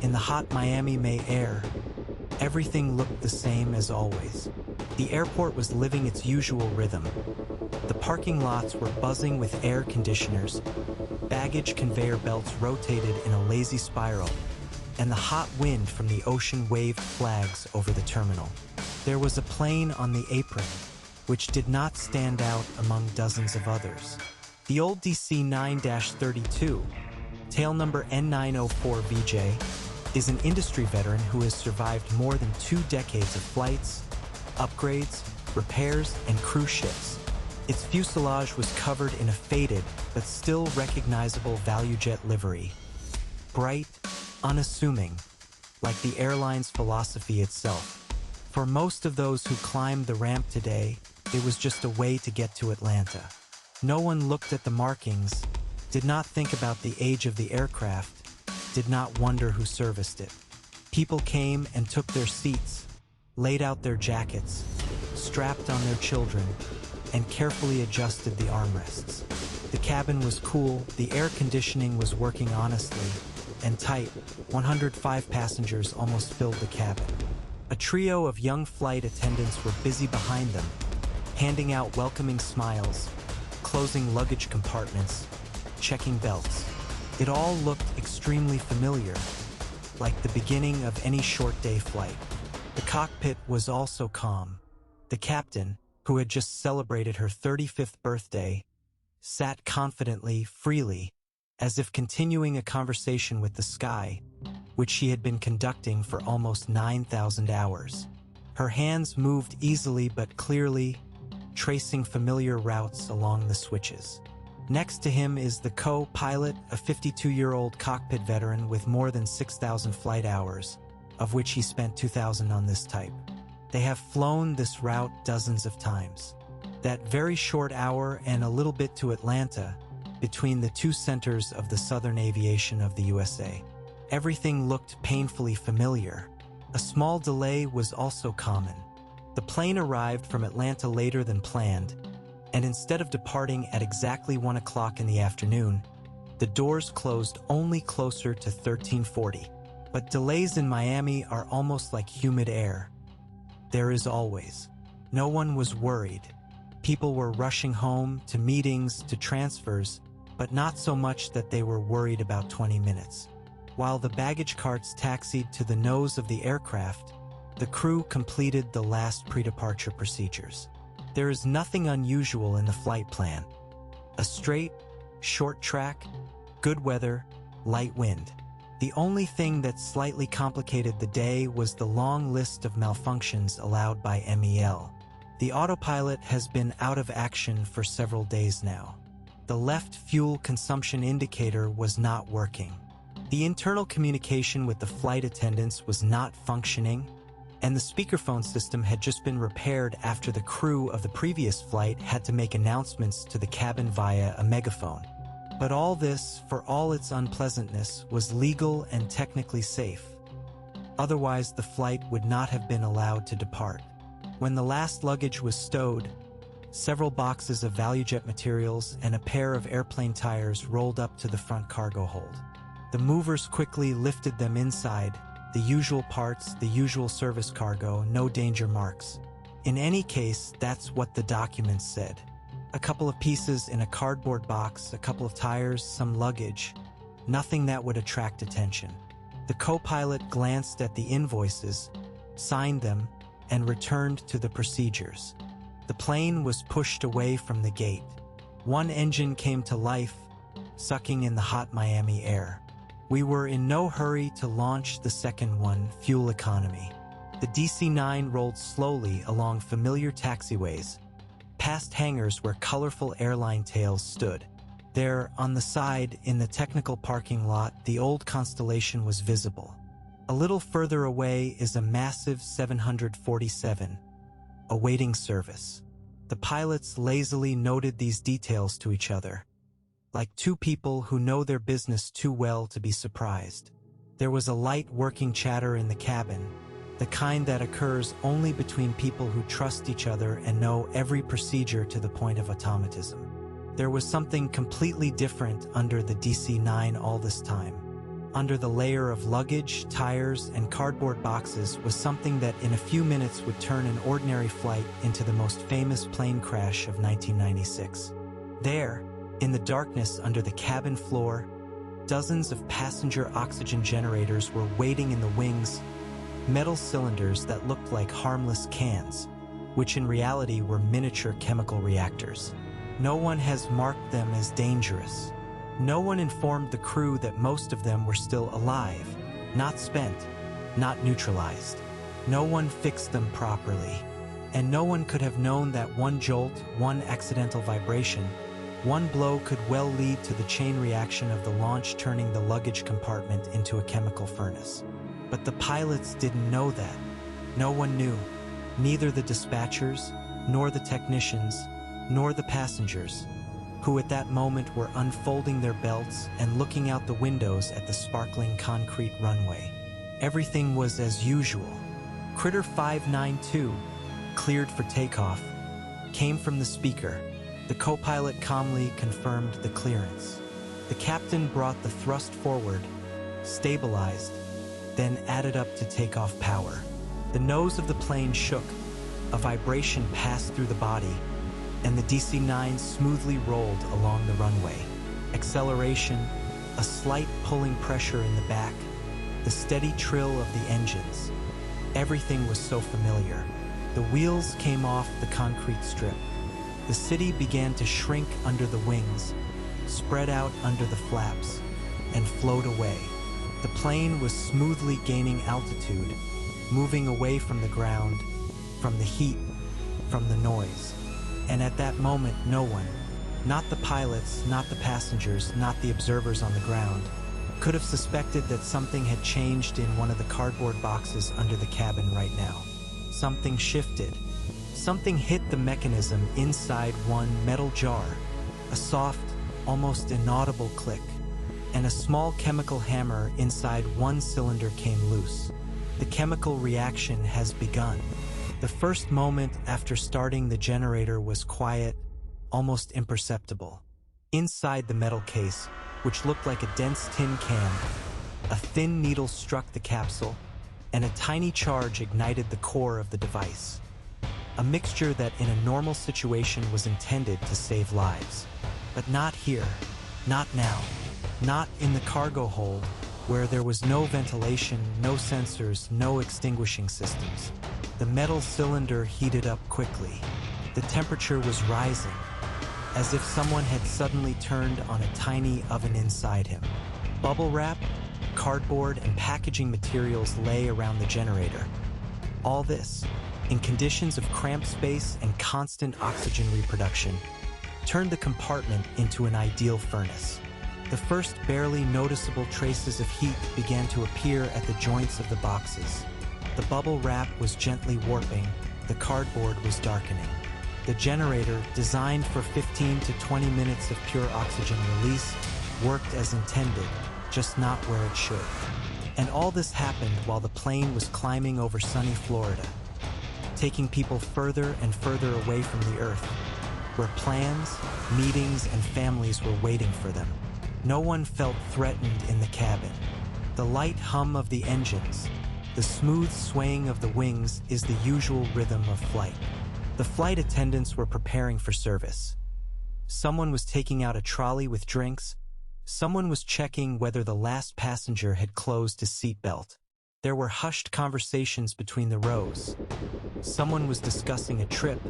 In the hot Miami May air, everything looked the same as always. The airport was living its usual rhythm. The parking lots were buzzing with air conditioners, baggage conveyor belts rotated in a lazy spiral, and the hot wind from the ocean waved flags over the terminal. There was a plane on the apron, which did not stand out among dozens of others. The old DC-9-32, tail number N904VJ, is an industry veteran who has survived more than 2 decades of flights, upgrades, repairs, and cruise ships. Its fuselage was covered in a faded but still recognizable ValuJet livery. Bright, unassuming, like the airline's philosophy itself. For most of those who climbed the ramp today, it was just a way to get to Atlanta. No one looked at the markings, did not think about the age of the aircraft, did not wonder who serviced it. People came and took their seats, laid out their jackets, strapped on their children, and carefully adjusted the armrests. The cabin was cool, the air conditioning was working honestly, and tight. 105 passengers almost filled the cabin. A trio of young flight attendants were busy behind them, handing out welcoming smiles, closing luggage compartments, checking belts. It all looked extremely familiar, like the beginning of any short-day flight. The cockpit was also calm. The captain, who had just celebrated her 35th birthday, sat confidently, freely, as if continuing a conversation with the sky, which she had been conducting for almost 9,000 hours. Her hands moved easily but clearly, tracing familiar routes along the switches. Next to him is the co-pilot, a 52-year-old cockpit veteran with more than 6,000 flight hours, of which he spent 2,000 on this type. They have flown this route dozens of times. That very short hour and a little bit to Atlanta, between the 2 centers of the southern aviation of the USA. Everything looked painfully familiar. A small delay was also common. The plane arrived from Atlanta later than planned, and instead of departing at exactly 1 o'clock in the afternoon, the doors closed only closer to 1340. But delays in Miami are almost like humid air. There is always. No one was worried. People were rushing home, to meetings, to transfers, but not so much that they were worried about 20 minutes. While the baggage carts taxied to the nose of the aircraft, the crew completed the last pre-departure procedures. There is nothing unusual in the flight plan. A straight, short track, good weather, light wind. The only thing that slightly complicated the day was the long list of malfunctions allowed by MEL. The autopilot has been out of action for several days now. The left fuel consumption indicator was not working. The internal communication with the flight attendants was not functioning, and the speakerphone system had just been repaired after the crew of the previous flight had to make announcements to the cabin via a megaphone. But all this, for all its unpleasantness, was legal and technically safe. Otherwise, the flight would not have been allowed to depart. When the last luggage was stowed, several boxes of ValuJet materials and a pair of airplane tires rolled up to the front cargo hold. The movers quickly lifted them inside, the usual parts, the usual service cargo, no danger marks. In any case, that's what the documents said. A couple of pieces in a cardboard box, a couple of tires, some luggage. Nothing that would attract attention. The co-pilot glanced at the invoices, signed them, and returned to the procedures. The plane was pushed away from the gate. One engine came to life, sucking in the hot Miami air. We were in no hurry to launch the second one, fuel economy. The DC-9 rolled slowly along familiar taxiways, past hangars where colorful airline tails stood. There, on the side, in the technical parking lot, the old Constellation was visible. A little further away is a massive 747, awaiting service. The pilots lazily noted these details to each other, like two people who know their business too well to be surprised. There was a light working chatter in the cabin, the kind that occurs only between people who trust each other and know every procedure to the point of automatism. There was something completely different under the DC-9 all this time. under the layer of luggage, tires, and cardboard boxes was something that in a few minutes would turn an ordinary flight into the most famous plane crash of 1996. There, in the darkness under the cabin floor, dozens of passenger oxygen generators were waiting in the wings, metal cylinders that looked like harmless cans, which in reality were miniature chemical reactors. No one has marked them as dangerous. No one informed the crew that most of them were still alive, not spent, not neutralized. No one fixed them properly. And no one could have known that one jolt, one accidental vibration, one blow could well lead to the chain reaction of the launch turning the luggage compartment into a chemical furnace. But the pilots didn't know that. No one knew. Neither the dispatchers, nor the technicians, nor the passengers, who at that moment were unfolding their belts and looking out the windows at the sparkling concrete runway. Everything was as usual. Critter 592, cleared for takeoff, came from the speaker. The co-pilot calmly confirmed the clearance. The captain brought the thrust forward, stabilized, then added up to takeoff power. The nose of the plane shook, a vibration passed through the body, and the DC-9 smoothly rolled along the runway. Acceleration, a slight pulling pressure in the back, the steady trill of the engines. Everything was so familiar. The wheels came off the concrete strip. The city began to shrink under the wings, spread out under the flaps, and float away. The plane was smoothly gaining altitude, moving away from the ground, from the heat, from the noise. And at that moment, no one, not the pilots, not the passengers, not the observers on the ground, could have suspected that something had changed in one of the cardboard boxes under the cabin right now. Something shifted. Something hit the mechanism inside one metal jar. A soft, almost inaudible click, and a small chemical hammer inside one cylinder came loose. The chemical reaction has begun. The first moment after starting the generator was quiet, almost imperceptible. Inside the metal case, which looked like a dense tin can, a thin needle struck the capsule, and a tiny charge ignited the core of the device. A mixture that in a normal situation was intended to save lives. But not here, not now, not in the cargo hold, where there was no ventilation, no sensors, no extinguishing systems. The metal cylinder heated up quickly. The temperature was rising, as if someone had suddenly turned on a tiny oven inside him. Bubble wrap, cardboard, and packaging materials lay around the generator. All this, in conditions of cramped space and constant oxygen reproduction, turned the compartment into an ideal furnace. The first barely noticeable traces of heat began to appear at the joints of the boxes. The bubble wrap was gently warping, the cardboard was darkening. The generator, designed for 15 to 20 minutes of pure oxygen release, worked as intended, just not where it should. And all this happened while the plane was climbing over sunny Florida, taking people further and further away from the Earth, where plans, meetings, and families were waiting for them. No one felt threatened in the cabin. The light hum of the engines, the smooth swaying of the wings is the usual rhythm of flight. The flight attendants were preparing for service. Someone was taking out a trolley with drinks. Someone was checking whether the last passenger had closed his seatbelt. There were hushed conversations between the rows. Someone was discussing a trip.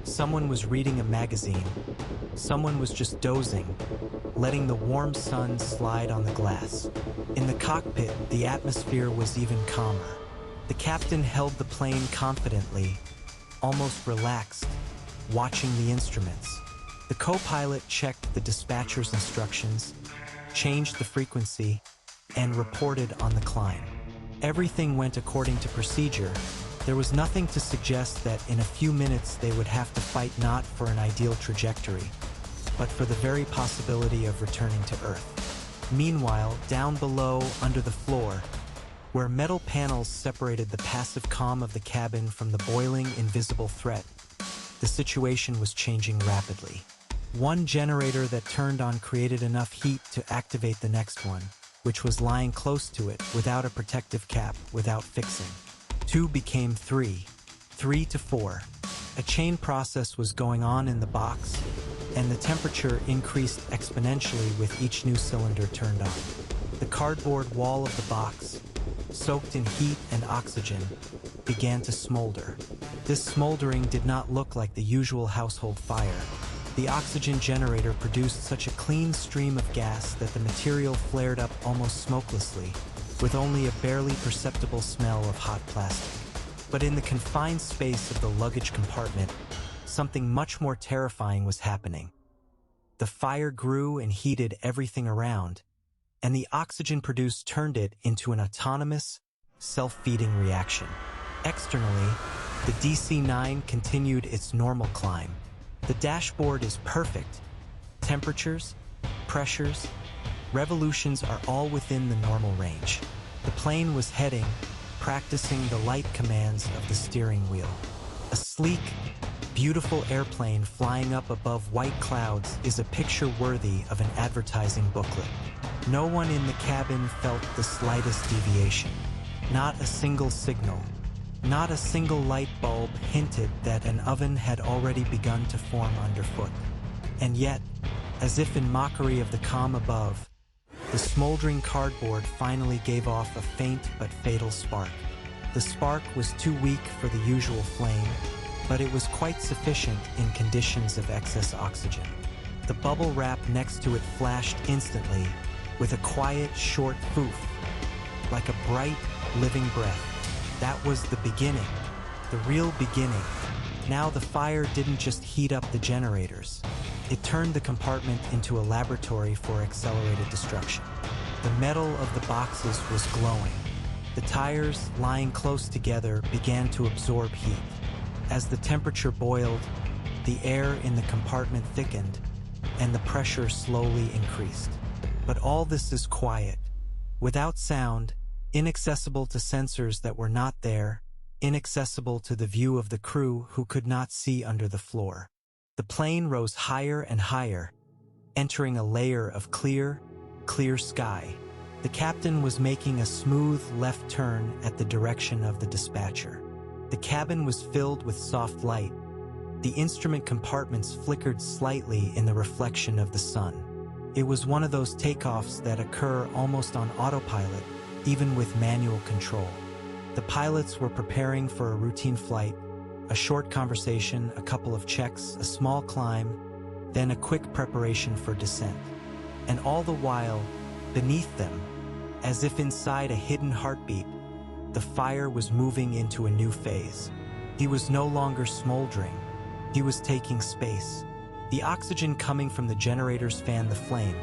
Someone was reading a magazine. Someone was just dozing, letting the warm sun slide on the glass. In the cockpit, the atmosphere was even calmer. The captain held the plane confidently, almost relaxed, watching the instruments. The co-pilot checked the dispatcher's instructions, changed the frequency, and reported on the climb. Everything went according to procedure. There was nothing to suggest that in a few minutes they would have to fight not for an ideal trajectory, but for the very possibility of returning to Earth. Meanwhile, down below, under the floor, where metal panels separated the passive calm of the cabin from the boiling, invisible threat, the situation was changing rapidly. One generator that turned on created enough heat to activate the next one. which was lying close to it without a protective cap, without fixing. 2 became 3, 3 to 4. A chain process was going on in the box, and the temperature increased exponentially with each new cylinder turned on. The cardboard wall of the box, soaked in heat and oxygen, began to smolder. This smoldering did not look like the usual household fire. The oxygen generator produced such a clean stream of gas that the material flared up almost smokelessly, with only a barely perceptible smell of hot plastic. But in the confined space of the luggage compartment, something much more terrifying was happening. The fire grew and heated everything around, and the oxygen produced turned it into an autonomous, self-feeding reaction. Externally, the DC-9 continued its normal climb. The dashboard is perfect. Temperatures, pressures, revolutions are all within the normal range. The plane was heading, practicing the light commands of the steering wheel. A sleek, beautiful airplane flying up above white clouds is a picture worthy of an advertising booklet. No one in the cabin felt the slightest deviation. Not a single signal. Not a single light bulb hinted that an oven had already begun to form underfoot. And yet, as if in mockery of the calm above, the smoldering cardboard finally gave off a faint but fatal spark. The spark was too weak for the usual flame, but it was quite sufficient in conditions of excess oxygen. The bubble wrap next to it flashed instantly with a quiet, short poof, like a bright, living breath. That was the beginning, the real beginning. Now the fire didn't just heat up the generators. It turned the compartment into a laboratory for accelerated destruction. The metal of the boxes was glowing. The tires, lying close together, began to absorb heat. As the temperature boiled, the air in the compartment thickened, and the pressure slowly increased. But all this is quiet, without sound, inaccessible to sensors that were not there, inaccessible to the view of the crew who could not see under the floor. The plane rose higher and higher, entering a layer of clear sky. The captain was making a smooth left turn at the direction of the dispatcher. The cabin was filled with soft light. The instrument compartments flickered slightly in the reflection of the sun. It was one of those takeoffs that occur almost on autopilot, even with manual control. The pilots were preparing for a routine flight, a short conversation, a couple of checks, a small climb, then a quick preparation for descent. And all the while, beneath them, as if inside a hidden heartbeat, the fire was moving into a new phase. He was no longer smoldering. He was taking space. The oxygen coming from the generators fanned the flame,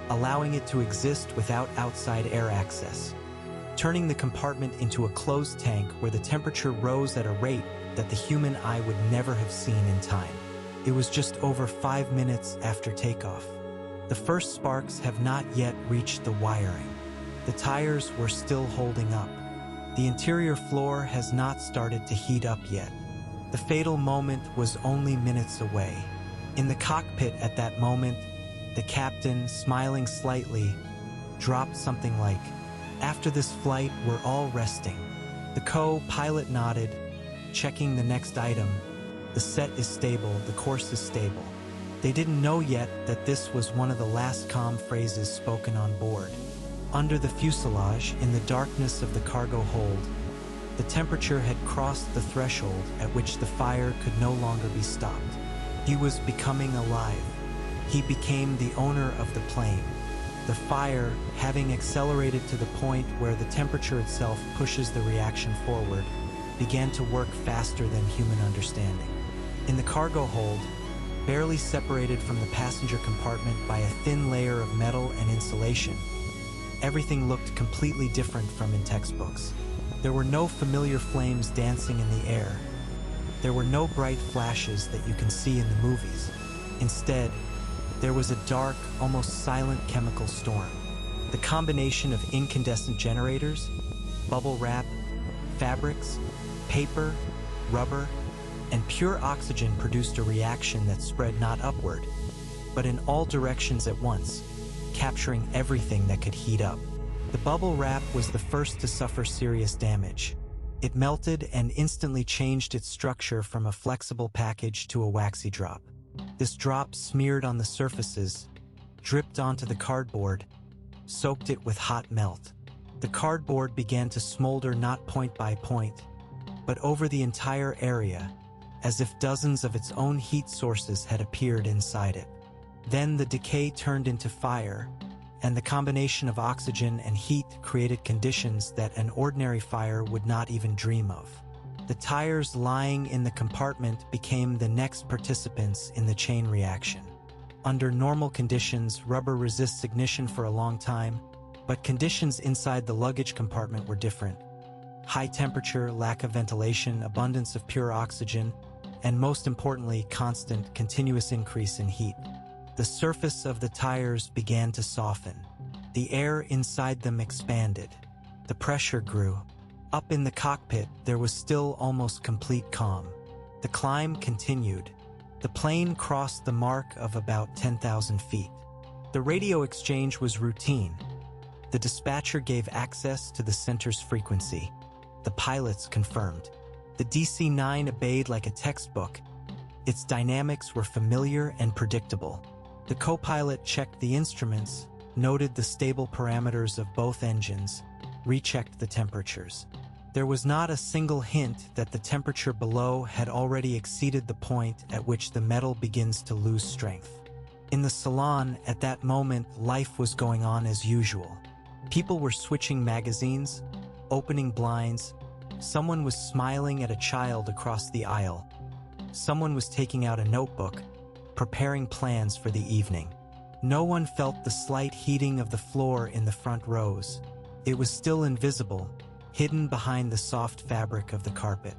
allowing it to exist without outside air access, turning the compartment into a closed tank where the temperature rose at a rate that the human eye would never have seen in time. It was just over 5 minutes after takeoff. The first sparks have not yet reached the wiring. The tires were still holding up. The interior floor has not started to heat up yet. The fatal moment was only minutes away. In the cockpit at that moment, the captain, smiling slightly, dropped something like, "After this flight, we're all resting." The co-pilot nodded, checking the next item. The set is stable, the course is stable. They didn't know yet that this was one of the last calm phrases spoken on board. Under the fuselage, in the darkness of the cargo hold, the temperature had crossed the threshold at which the fire could no longer be stopped. He was becoming alive. He became the owner of the plane. The fire, having accelerated to the point where the temperature itself pushes the reaction forward, began to work faster than human understanding. In the cargo hold, barely separated from the passenger compartment by a thin layer of metal and insulation, everything looked completely different from in textbooks. There were no familiar flames dancing in the air. There were no bright flashes that you can see in the movies. Instead, there was a dark, almost silent chemical storm. The combination of incandescent generators, bubble wrap, fabrics, paper, rubber, and pure oxygen produced a reaction that spread not upward, but in all directions at once, capturing everything that could heat up. The bubble wrap was the first to suffer serious damage. It melted and instantly changed its structure from a flexible package to a waxy drop. This drop smeared on the surfaces, dripped onto the cardboard, soaked it with hot melt. The cardboard began to smolder not point by point, but over the entire area, as if dozens of its own heat sources had appeared inside it. Then the decay turned into fire, and the combination of oxygen and heat created conditions that an ordinary fire would not even dream of. The tires lying in the compartment became the next participants in the chain reaction. Under normal conditions, rubber resists ignition for a long time, but conditions inside the luggage compartment were different. High temperature, lack of ventilation, abundance of pure oxygen, and most importantly, constant, continuous increase in heat. The surface of the tires began to soften. The air inside them expanded. The pressure grew. Up in the cockpit, there was still almost complete calm. The climb continued. The plane crossed the mark of about 10,000 feet. The radio exchange was routine. The dispatcher gave access to the center's frequency. The pilots confirmed. The DC-9 obeyed like a textbook. Its dynamics were familiar and predictable. The co-pilot checked the instruments, noted the stable parameters of both engines, rechecked the temperatures. There was not a single hint that the temperature below had already exceeded the point at which the metal begins to lose strength. In the salon, at that moment, life was going on as usual. People were switching magazines, opening blinds. Someone was smiling at a child across the aisle. Someone was taking out a notebook, preparing plans for the evening. No one felt the slight heating of the floor in the front rows. It was still invisible, hidden behind the soft fabric of the carpet.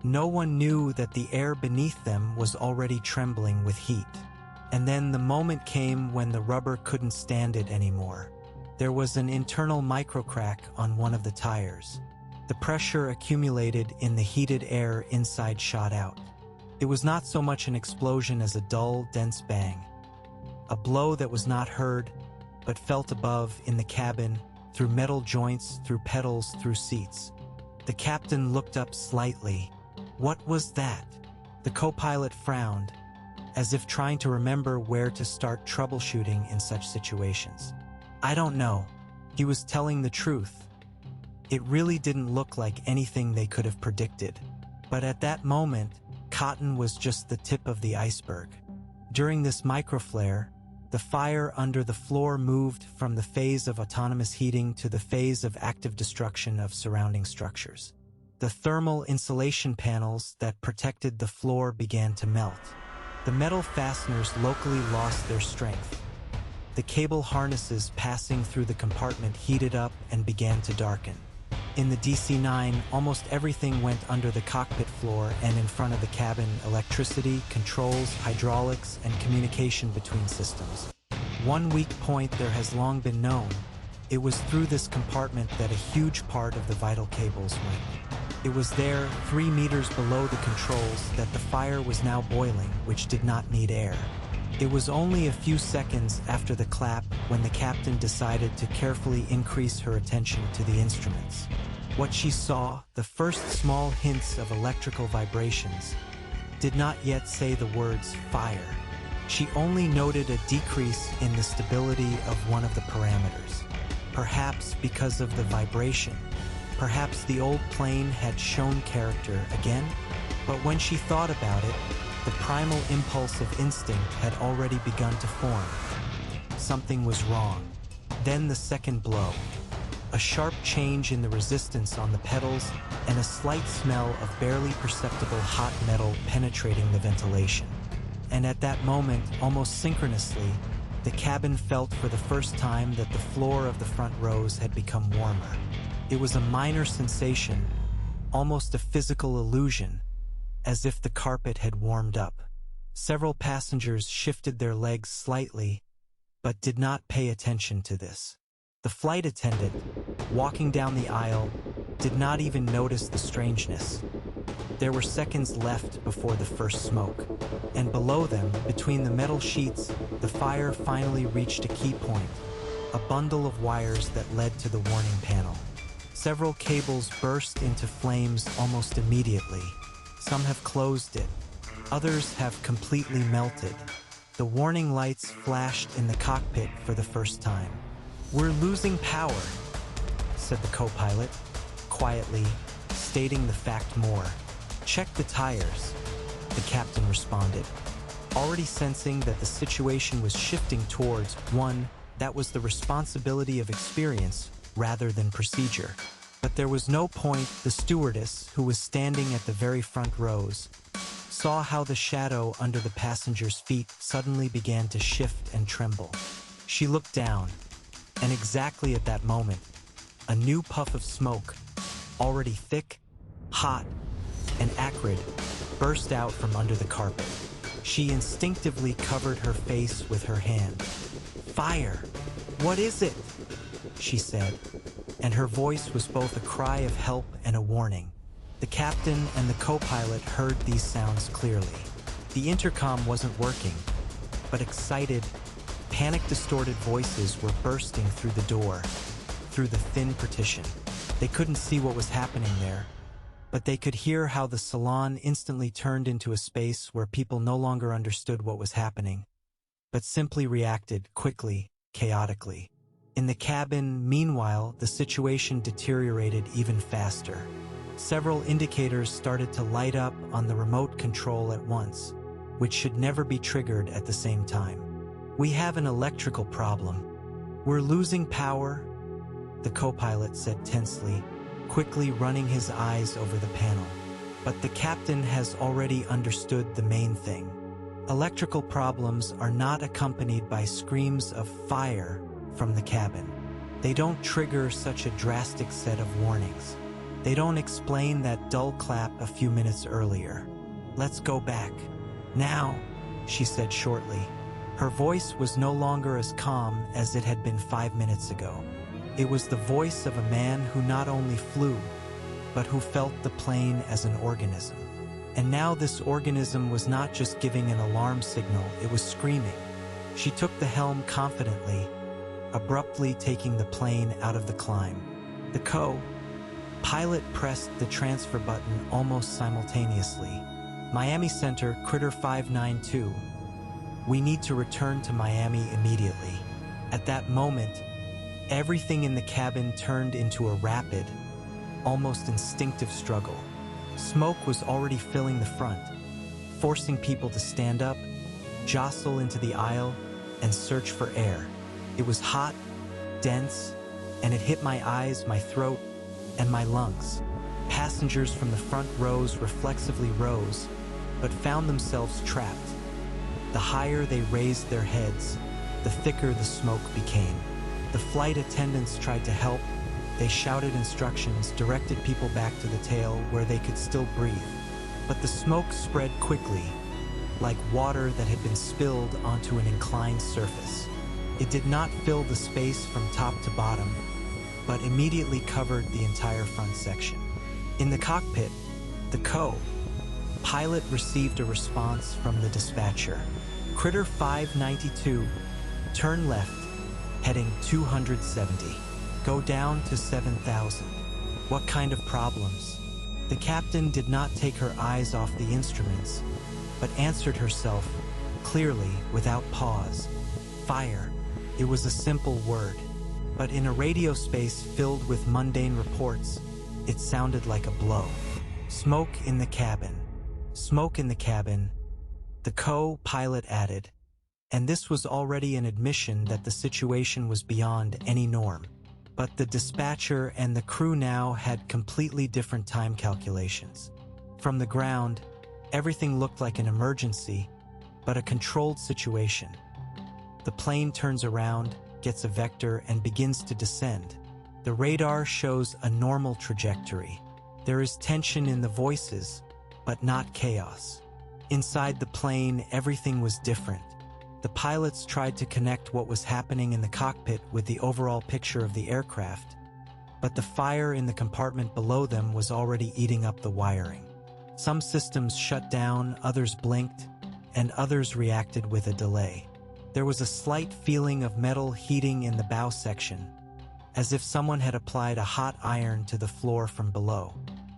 No one knew that the air beneath them was already trembling with heat. And then the moment came when the rubber couldn't stand it anymore. There was an internal microcrack on one of the tires. The pressure accumulated in the heated air inside shot out. It was not so much an explosion as a dull, dense bang. A blow that was not heard, but felt above, in the cabin, through metal joints, through pedals, through seats. The captain looked up slightly. What was that? The co-pilot frowned, as if trying to remember where to start troubleshooting in such situations. I don't know. He was telling the truth. It really didn't look like anything they could have predicted. But at that moment, cotton was just the tip of the iceberg. During this microflare, the fire under the floor moved from the phase of autonomous heating to the phase of active destruction of surrounding structures. The thermal insulation panels that protected the floor began to melt. The metal fasteners locally lost their strength. The cable harnesses passing through the compartment heated up and began to darken. In the DC-9, almost everything went under the cockpit floor and in front of the cabin: electricity, controls, hydraulics, and communication between systems. One weak point there has long been known. It was through this compartment that a huge part of the vital cables went. It was there, 3 meters below the controls, that the fire was now boiling, which did not need air. It was only a few seconds after the clap when the captain decided to carefully increase her attention to the instruments. What she saw, the first small hints of electrical vibrations, did not yet say the words fire. She only noted a decrease in the stability of one of the parameters. Perhaps because of the vibration. Perhaps the old plane had shown character again. But when she thought about it, the primal impulse of instinct had already begun to form. Something was wrong. Then the second blow. A sharp change in the resistance on the pedals and a slight smell of barely perceptible hot metal penetrating the ventilation. And at that moment, almost synchronously, the cabin felt for the first time that the floor of the front rows had become warmer. It was a minor sensation, almost a physical illusion, as if the carpet had warmed up. Several passengers shifted their legs slightly, but did not pay attention to this. The flight attendant, walking down the aisle, did not even notice the strangeness. There were seconds left before the first smoke, and below them, between the metal sheets, the fire finally reached a key point. a bundle of wires that led to the warning panel. Several cables burst into flames almost immediately. Some have closed it. Others have completely melted. The warning lights flashed in the cockpit for the first time. "We're losing power," said the co-pilot, quietly, stating the fact more. "Check the tires," the captain responded, already sensing that the situation was shifting towards one that was the responsibility of experience rather than procedure. But there was no point. The stewardess, who was standing at the very front rows, saw how the shadow under the passengers' feet suddenly began to shift and tremble. She looked down, and exactly at that moment, a new puff of smoke, already thick, hot, and acrid, burst out from under the carpet. She instinctively covered her face with her hand. "Fire! What is it?" she said, and her voice was both a cry of help and a warning. The captain and the co-pilot heard these sounds clearly. The intercom wasn't working, but excited, panic-distorted voices were bursting through the door, through the thin partition. They couldn't see what was happening there, but they could hear how the salon instantly turned into a space where people no longer understood what was happening, but simply reacted quickly, chaotically. In the cabin, meanwhile, the situation deteriorated even faster. Several indicators started to light up on the remote control at once, which should never be triggered at the same time. "We have an electrical problem. We're losing power," the co-pilot said tensely, quickly running his eyes over the panel. But the captain has already understood the main thing. Electrical problems are not accompanied by screams of fire from the cabin. They don't trigger such a drastic set of warnings. They don't explain that dull clap a few minutes earlier. "Let's go back. Now," she said shortly. Her voice was no longer as calm as it had been 5 minutes ago. It was the voice of a man who not only flew, but who felt the plane as an organism. And now this organism was not just giving an alarm signal, it was screaming. She took the helm confidently, abruptly taking the plane out of the climb. The co-pilot pressed the transfer button almost simultaneously. "Miami Center, Critter 592. We need to return to Miami immediately." At that moment, everything in the cabin turned into a rapid, almost instinctive struggle. Smoke was already filling the front, forcing people to stand up, jostle into the aisle, and search for air. It was hot, dense, and it hit my eyes, my throat, and my lungs. Passengers from the front rows reflexively rose, but found themselves trapped. The higher they raised their heads, the thicker the smoke became. The flight attendants tried to help. They shouted instructions, directed people back to the tail where they could still breathe. But the smoke spread quickly, like water that had been spilled onto an inclined surface. It did not fill the space from top to bottom, but immediately covered the entire front section. In the cockpit, the co-pilot received a response from the dispatcher. "Critter 592, turn left, heading 270. Go down to 7,000. What kind of problems?" The captain did not take her eyes off the instruments, but answered herself, clearly, without pause. "Fire." It was a simple word, but in a radio space filled with mundane reports, it sounded like a blow. "Smoke in the cabin. Smoke in the cabin," the co-pilot added, and this was already an admission that the situation was beyond any norm. But the dispatcher and the crew now had completely different time calculations. From the ground, everything looked like an emergency, but a controlled situation. The plane turns around, gets a vector, and begins to descend. The radar shows a normal trajectory. There is tension in the voices, but not chaos. Inside the plane, everything was different. The pilots tried to connect what was happening in the cockpit with the overall picture of the aircraft, but the fire in the compartment below them was already eating up the wiring. Some systems shut down, others blinked, and others reacted with a delay. There was a slight feeling of metal heating in the bow section, as if someone had applied a hot iron to the floor from below.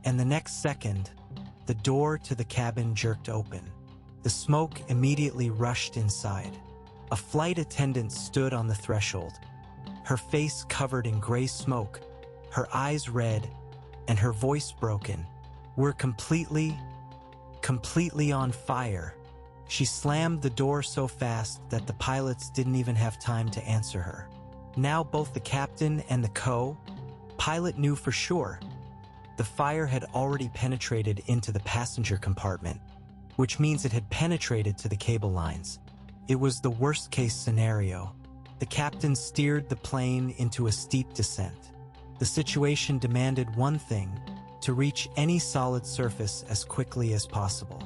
And the next second, the door to the cabin jerked open. The smoke immediately rushed inside. A flight attendant stood on the threshold, her face covered in gray smoke, her eyes red, and her voice broken. "We're completely on fire." She slammed the door so fast that the pilots didn't even have time to answer her. Now both the captain and the co-pilot knew for sure. The fire had already penetrated into the passenger compartment, which means it had penetrated to the cable lines. It was the worst-case scenario. The captain steered the plane into a steep descent. The situation demanded one thing: to reach any solid surface as quickly as possible.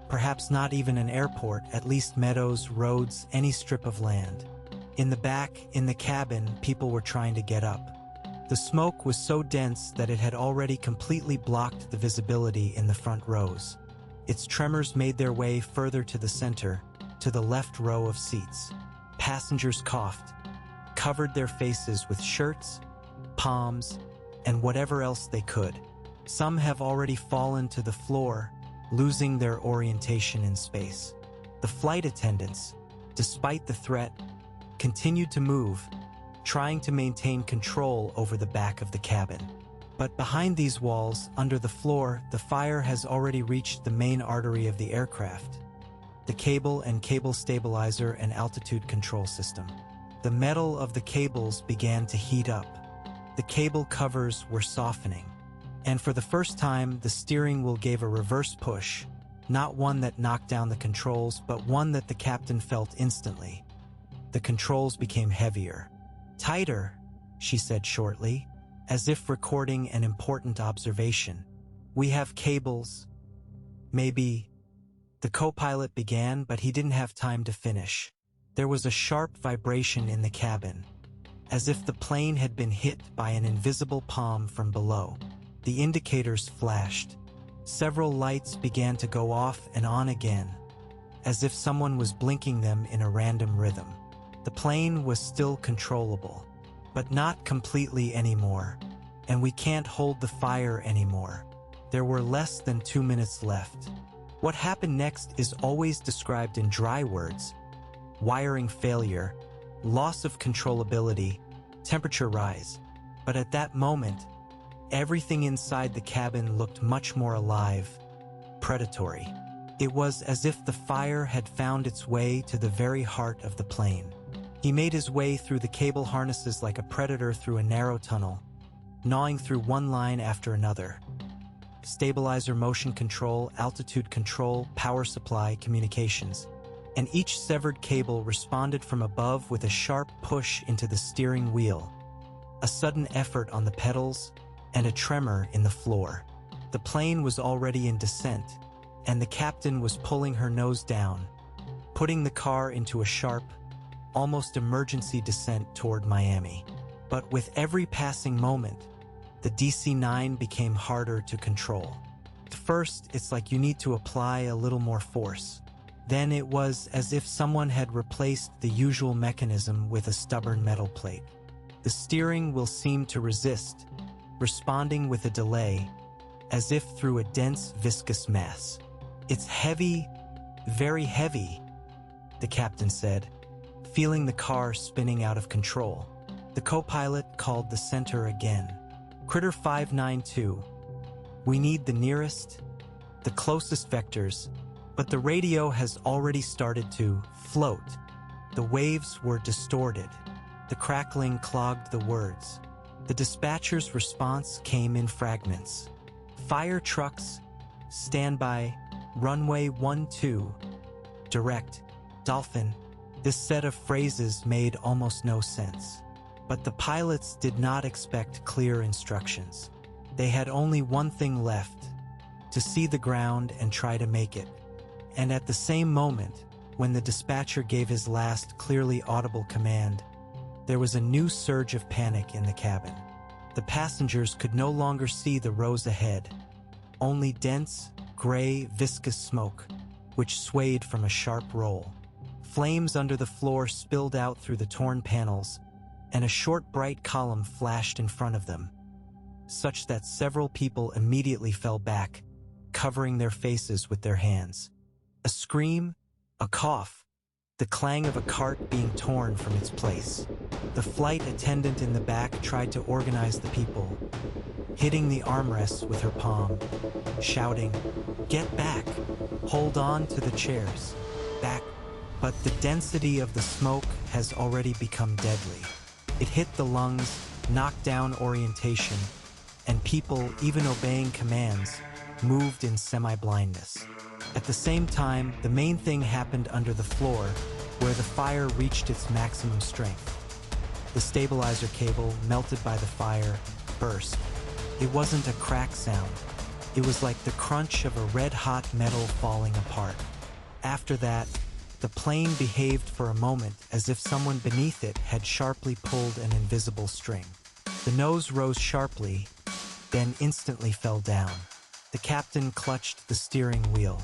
Perhaps not even an airport, at least meadows, roads, any strip of land. In the back, in the cabin, people were trying to get up. The smoke was so dense that it had already completely blocked the visibility in the front rows. Its tremors made their way further to the center, to the left row of seats. Passengers coughed, covered their faces with shirts, palms, and whatever else they could. Some have already fallen to the floor, losing their orientation in space. The flight attendants, despite the threat, continued to move, trying to maintain control over the back of the cabin. But behind these walls, under the floor, the fire has already reached the main artery of the aircraft: the cable and cable stabilizer and altitude control system. The metal of the cables began to heat up. The cable covers were softening. And for the first time, the steering wheel gave a reverse push, not one that knocked down the controls, but one that the captain felt instantly. The controls became heavier. "Tighter," she said shortly, as if recording an important observation. "We have cables. Maybe..." The co-pilot began, but he didn't have time to finish. There was a sharp vibration in the cabin, as if the plane had been hit by an invisible palm from below. The indicators flashed. Several lights began to go off and on again, as if someone was blinking them in a random rhythm. The plane was still controllable, but not completely anymore, and we can't hold the fire anymore. There were less than 2 minutes left. What happened next is always described in dry words: wiring failure, loss of controllability, temperature rise. But at that moment, everything inside the cabin looked much more alive, predatory. It was as if the fire had found its way to the very heart of the plane. He made his way through the cable harnesses like a predator through a narrow tunnel, gnawing through one line after another. Stabilizer, motion control, altitude control, power supply, communications. And each severed cable responded from above with a sharp push into the steering wheel, a sudden effort on the pedals, and a tremor in the floor. The plane was already in descent, and the captain was pulling her nose down, putting the car into a sharp, almost emergency descent toward Miami. But with every passing moment, the DC-9 became harder to control. At first, it's like you need to apply a little more force. Then it was as if someone had replaced the usual mechanism with a stubborn metal plate. The steering wheel seemed to resist, responding with a delay, as if through a dense, viscous mass. "It's heavy, very heavy," the captain said, feeling the car spinning out of control. The co-pilot called the center again. "Critter 592, we need the nearest, the closest vectors," but the radio has already started to float. The waves were distorted. The crackling clogged the words. The dispatcher's response came in fragments. "Fire trucks, standby, runway 12, direct, Dolphin." This set of phrases made almost no sense. But the pilots did not expect clear instructions. They had only one thing left: to see the ground and try to make it. And at the same moment, when the dispatcher gave his last clearly audible command, there was a new surge of panic in the cabin. The passengers could no longer see the rows ahead, only dense, gray, viscous smoke, which swayed from a sharp roll. Flames under the floor spilled out through the torn panels, and a short bright column flashed in front of them, such that several people immediately fell back, covering their faces with their hands. A scream, a cough, the clang of a cart being torn from its place. The flight attendant in the back tried to organize the people, hitting the armrests with her palm, shouting, "Get back! Hold on to the chairs! Back!" But the density of the smoke has already become deadly. It hit the lungs, knocked down orientation, and people, even obeying commands, moved in semi-blindness. At the same time, the main thing happened under the floor, where the fire reached its maximum strength. The stabilizer cable, melted by the fire, burst. It wasn't a crack sound. It was like the crunch of a red-hot metal falling apart. After that, the plane behaved for a moment as if someone beneath it had sharply pulled an invisible string. The nose rose sharply, then instantly fell down. The captain clutched the steering wheel.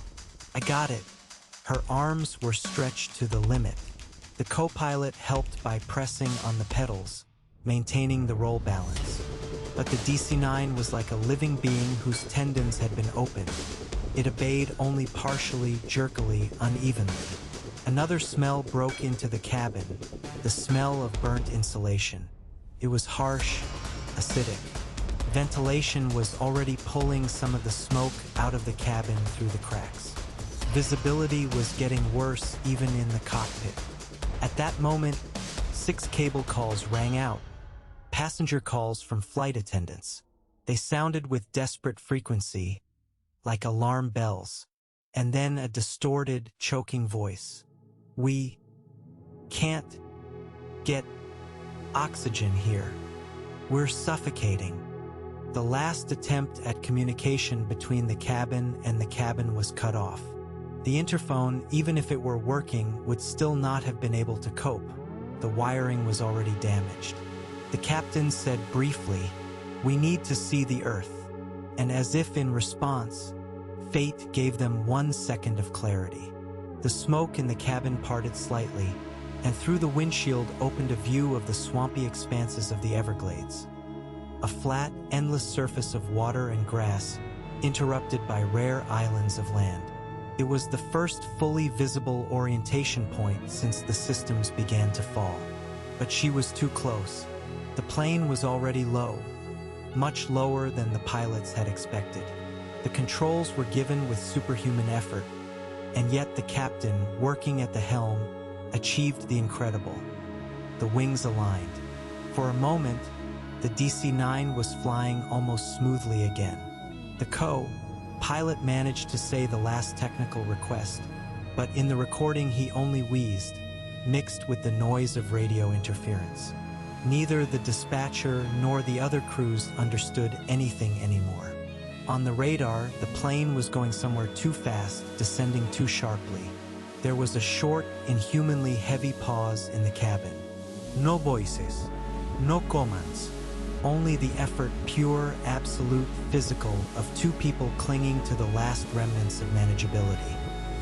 "I got it." Her arms were stretched to the limit. The co-pilot helped by pressing on the pedals, maintaining the roll balance. But the DC-9 was like a living being whose tendons had been opened. It obeyed only partially, jerkily, unevenly. Another smell broke into the cabin, the smell of burnt insulation. It was harsh, acidic. Ventilation was already pulling some of the smoke out of the cabin through the cracks. Visibility was getting worse even in the cockpit. At that moment, 6 cable calls rang out. Passenger calls from flight attendants. They sounded with desperate frequency, like alarm bells, and then a distorted, choking voice. "We can't get oxygen here. We're suffocating." The last attempt at communication between the cabin and the cabin was cut off. The interphone, even if it were working, would still not have been able to cope. The wiring was already damaged. The captain said briefly, "We need to see the Earth," and as if in response, fate gave them 1 second of clarity. The smoke in the cabin parted slightly, and through the windshield opened a view of the swampy expanses of the Everglades. A flat, endless surface of water and grass, interrupted by rare islands of land. It was the first fully visible orientation point since the systems began to fall. But she was too close. The plane was already low, much lower than the pilots had expected. The controls were given with superhuman effort, and yet the captain, working at the helm, achieved the incredible. The wings aligned. For a moment, the DC-9 was flying almost smoothly again. The co-pilot managed to say the last technical request, but in the recording he only wheezed, mixed with the noise of radio interference. Neither the dispatcher nor the other crews understood anything anymore. On the radar, the plane was going somewhere too fast, descending too sharply. There was a short, inhumanly heavy pause in the cabin. No voices, no commands, only the effort, pure, absolute, physical, of 2 people clinging to the last remnants of manageability.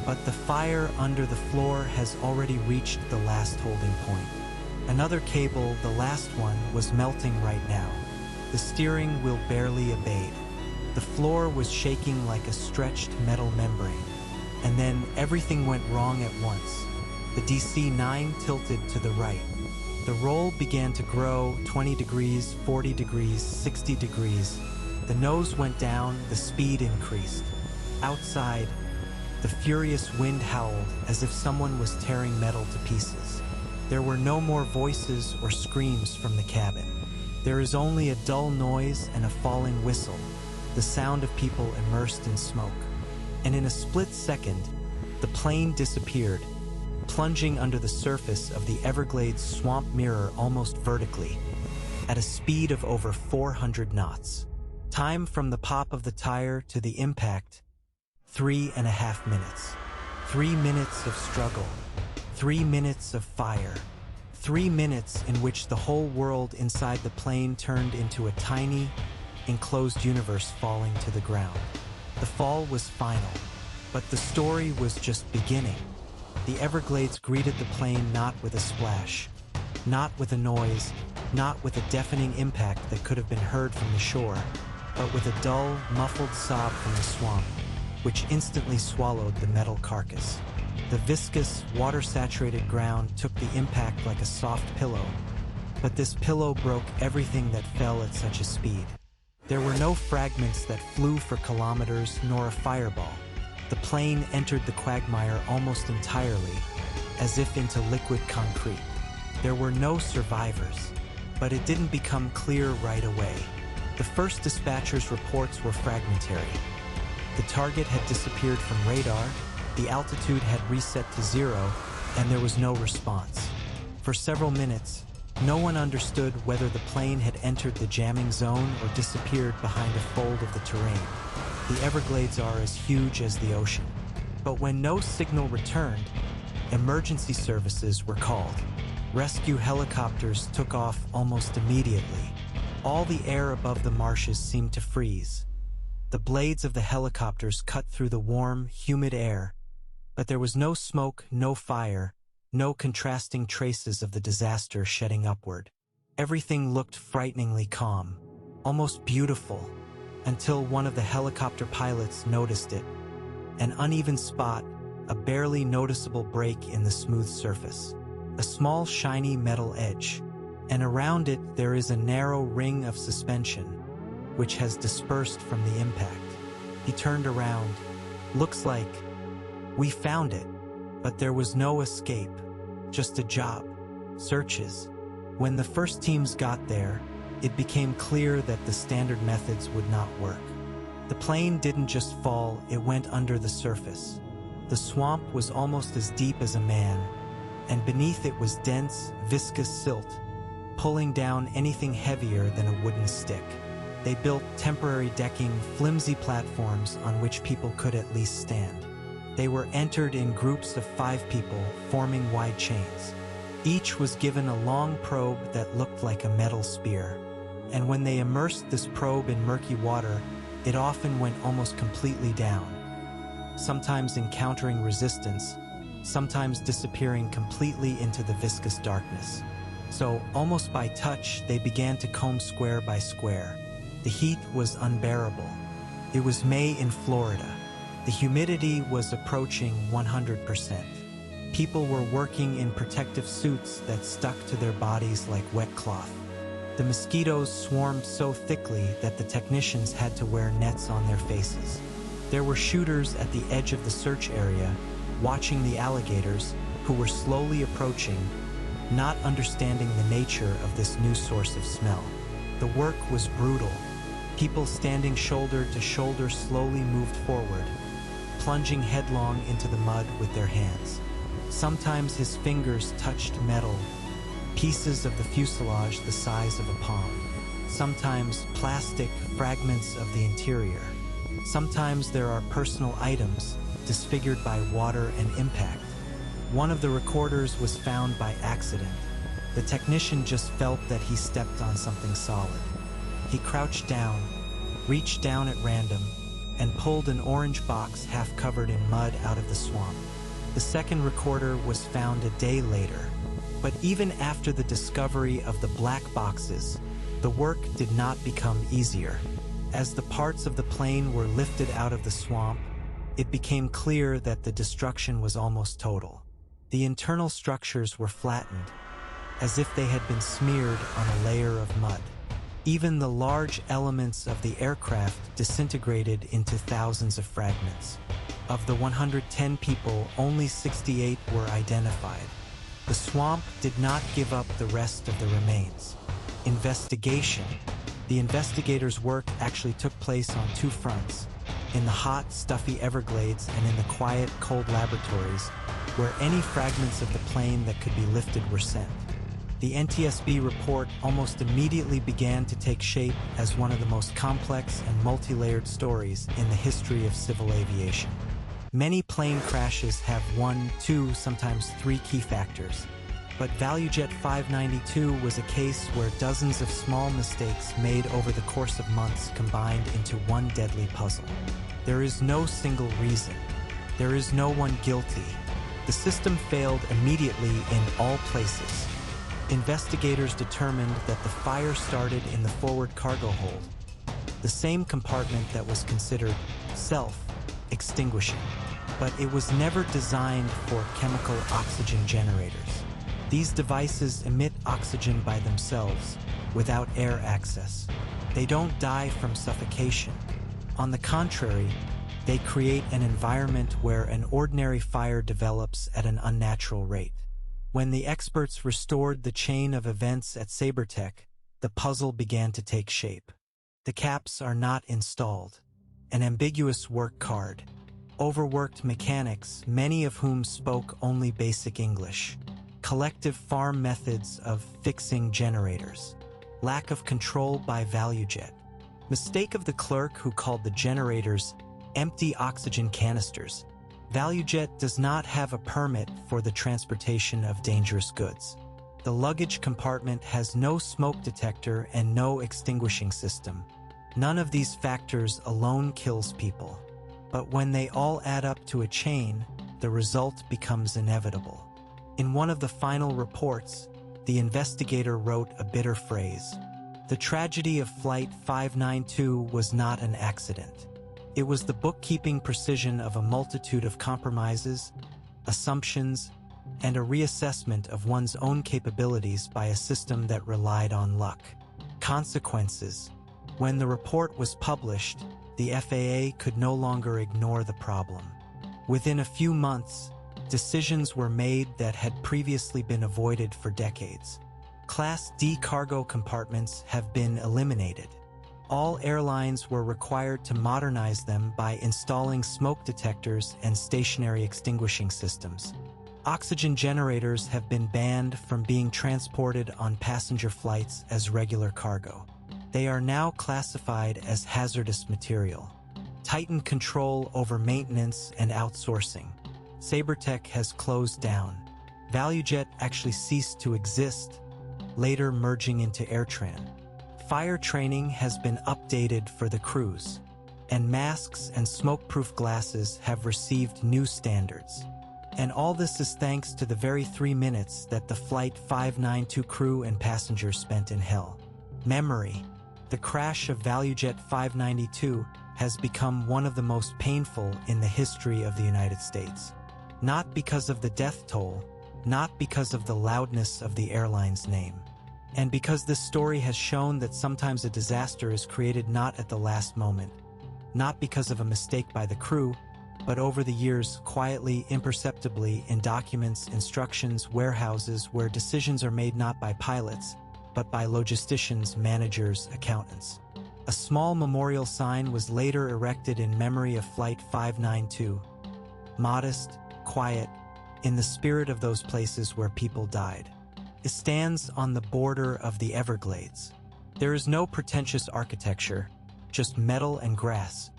But the fire under the floor has already reached the last holding point. Another cable, the last one, was melting right now. The steering wheel barely obeyed. The floor was shaking like a stretched metal membrane. And then everything went wrong at once. The DC-9 tilted to the right. The roll began to grow 20 degrees, 40 degrees, 60 degrees. The nose went down, the speed increased. Outside, the furious wind howled as if someone was tearing metal to pieces. There were no more voices or screams from the cabin. There is only a dull noise and a falling whistle, the sound of people immersed in smoke. And in a split second, the plane disappeared, plunging under the surface of the Everglades swamp mirror almost vertically, at a speed of over 400 knots. Time from the pop of the tire to the impact, 3.5 minutes. 3 minutes of struggle, 3 minutes of fire, 3 minutes in which the whole world inside the plane turned into a tiny, enclosed universe falling to the ground. The fall was final, but the story was just beginning. The Everglades greeted the plane not with a splash, not with a noise, not with a deafening impact that could have been heard from the shore, but with a dull, muffled sob from the swamp, which instantly swallowed the metal carcass. The viscous, water-saturated ground took the impact like a soft pillow, but this pillow broke everything that fell at such a speed. There were no fragments that flew for kilometers, nor a fireball. The plane entered the quagmire almost entirely, as if into liquid concrete. There were no survivors, but it didn't become clear right away. The first dispatcher's reports were fragmentary. The target had disappeared from radar, the altitude had reset to zero, and there was no response. For several minutes, no one understood whether the plane had entered the jamming zone or disappeared behind a fold of the terrain. The Everglades are as huge as the ocean. But when no signal returned, emergency services were called. Rescue helicopters took off almost immediately. All the air above the marshes seemed to freeze. The blades of the helicopters cut through the warm, humid air, but there was no smoke, no fire, no contrasting traces of the disaster shedding upward. Everything looked frighteningly calm, almost beautiful, until one of the helicopter pilots noticed it. An uneven spot, a barely noticeable break in the smooth surface. A small shiny metal edge, and around it there is a narrow ring of suspension, which has dispersed from the impact. He turned around. Looks like we found it, but there was no escape, just a job. Searches. When the first teams got there, it became clear that the standard methods would not work. The plane didn't just fall, it went under the surface. The swamp was almost as deep as a man, and beneath it was dense, viscous silt, pulling down anything heavier than a wooden stick. They built temporary decking, flimsy platforms on which people could at least stand. They were entered in groups of 5 people, forming wide chains. Each was given a long probe that looked like a metal spear, and when they immersed this probe in murky water, it often went almost completely down, sometimes encountering resistance, sometimes disappearing completely into the viscous darkness. So, almost by touch, they began to comb square by square. The heat was unbearable. It was May in Florida. The humidity was approaching 100%. People were working in protective suits that stuck to their bodies like wet cloth. The mosquitoes swarmed so thickly that the technicians had to wear nets on their faces. There were shooters at the edge of the search area, watching the alligators, who were slowly approaching, not understanding the nature of this new source of smell. The work was brutal. People standing shoulder to shoulder slowly moved forward, plunging headlong into the mud with their hands. Sometimes his fingers touched metal, pieces of the fuselage the size of a palm. Sometimes plastic fragments of the interior. Sometimes there are personal items disfigured by water and impact. One of the recorders was found by accident. The technician just felt that he stepped on something solid. He crouched down, reached down at random, and pulled an orange box half covered in mud out of the swamp. The second recorder was found a day later. But even after the discovery of the black boxes, the work did not become easier. As the parts of the plane were lifted out of the swamp, it became clear that the destruction was almost total. The internal structures were flattened, as if they had been smeared on a layer of mud. Even the large elements of the aircraft disintegrated into thousands of fragments. Of the 110 people, only 68 were identified. The swamp did not give up the rest of the remains. Investigation. The investigators' work actually took place on 2 fronts, in the hot, stuffy Everglades and in the quiet, cold laboratories, where any fragments of the plane that could be lifted were sent. The NTSB report almost immediately began to take shape as one of the most complex and multi-layered stories in the history of civil aviation. Many plane crashes have 1, 2, sometimes 3 key factors, but ValuJet 592 was a case where dozens of small mistakes made over the course of months combined into one deadly puzzle. There is no single reason. There is no one guilty. The system failed immediately in all places. Investigators determined that the fire started in the forward cargo hold, the same compartment that was considered self-extinguishing. But it was never designed for chemical oxygen generators. These devices emit oxygen by themselves, without air access. They don't die from suffocation. On the contrary, they create an environment where an ordinary fire develops at an unnatural rate. When the experts restored the chain of events at Sabertech, the puzzle began to take shape. The caps are not installed. An ambiguous work card. Overworked mechanics, many of whom spoke only basic English. Collective farm methods of fixing generators. Lack of control by ValuJet. Mistake of the clerk who called the generators empty oxygen canisters. ValuJet does not have a permit for the transportation of dangerous goods. The luggage compartment has no smoke detector and no extinguishing system. None of these factors alone kills people. But when they all add up to a chain, the result becomes inevitable. In one of the final reports, the investigator wrote a bitter phrase. The tragedy of Flight 592 was not an accident. It was the bookkeeping precision of a multitude of compromises, assumptions, and a reassessment of one's own capabilities by a system that relied on luck. Consequences. When the report was published, the FAA could no longer ignore the problem. Within a few months, decisions were made that had previously been avoided for decades. Class D cargo compartments have been eliminated. All airlines were required to modernize them by installing smoke detectors and stationary extinguishing systems. Oxygen generators have been banned from being transported on passenger flights as regular cargo. They are now classified as hazardous material. Tightened control over maintenance and outsourcing. Sabertech has closed down. ValuJet actually ceased to exist, later merging into AirTran. Fire training has been updated for the crews, and masks and smoke-proof glasses have received new standards. And all this is thanks to the very 3 minutes that the Flight 592 crew and passengers spent in hell. Memory. The crash of ValuJet 592 has become one of the most painful in the history of the United States. Not because of the death toll, not because of the loudness of the airline's name, and because this story has shown that sometimes a disaster is created not at the last moment, not because of a mistake by the crew, but over the years, quietly, imperceptibly, in documents, instructions, warehouses, where decisions are made not by pilots, but by logisticians, managers, accountants. A small memorial sign was later erected in memory of Flight 592. Modest, quiet, in the spirit of those places where people died. It stands on the border of the Everglades. There is no pretentious architecture, just metal and grass,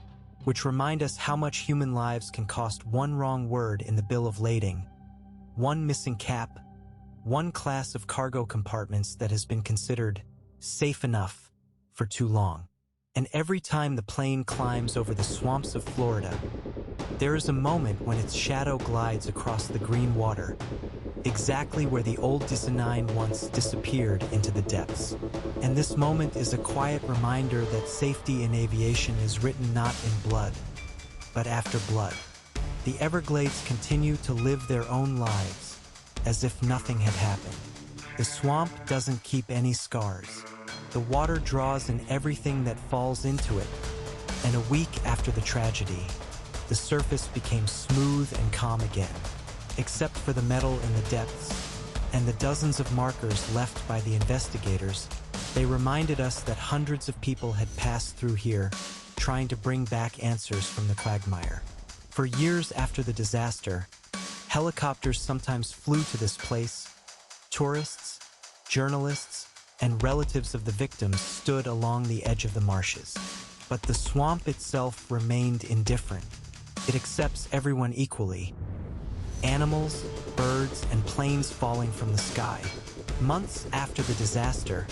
which remind us how much human lives can cost one wrong word in the bill of lading, one missing cap, one class of cargo compartments that has been considered safe enough for too long. And every time the plane climbs over the swamps of Florida, there is a moment when its shadow glides across the green water, exactly where the old DC-9 once disappeared into the depths. And this moment is a quiet reminder that safety in aviation is written not in blood, but after blood. The Everglades continue to live their own lives, as if nothing had happened. The swamp doesn't keep any scars. The water draws in everything that falls into it, and a week after the tragedy, the surface became smooth and calm again, except for the metal in the depths and the dozens of markers left by the investigators. They reminded us that hundreds of people had passed through here, trying to bring back answers from the quagmire. For years after the disaster, helicopters sometimes flew to this place. Tourists, journalists, and relatives of the victims stood along the edge of the marshes. But the swamp itself remained indifferent. It accepts everyone equally. Animals, birds, and planes falling from the sky. Months after the disaster,